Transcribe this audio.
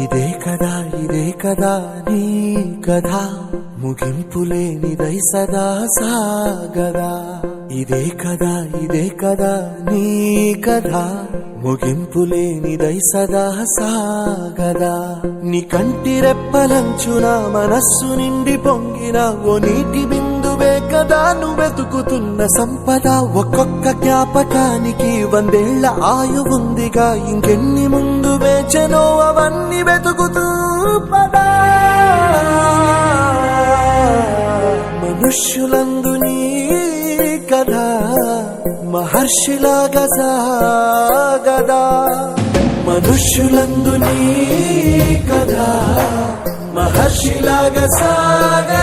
ఇదే కదా నీ కథ ముగింపులేనిదై సదా సాగదా ఇదే కదా నీ కథ ముగింపులేనిదై సదా సాగదా నీ కంటి రెప్పలంచున మనస్సు నిండి పొంగిన ఓ నీటి బిందువే కదా నువ్వెతుకుతున్న సంపద ఒక్కొక్క జ్ఞాపకానికి 100 ఏళ్ల ఆయువుందిగా ఇంకెన్ని ముందు వేచనో అవన్నీ వెతుకుతూ పదా మనుష్యులందు నీ కథ మహర్షిలాగా సాగదా మనుష్యులందు నీ కథ మహర్షిలాగా సాగదా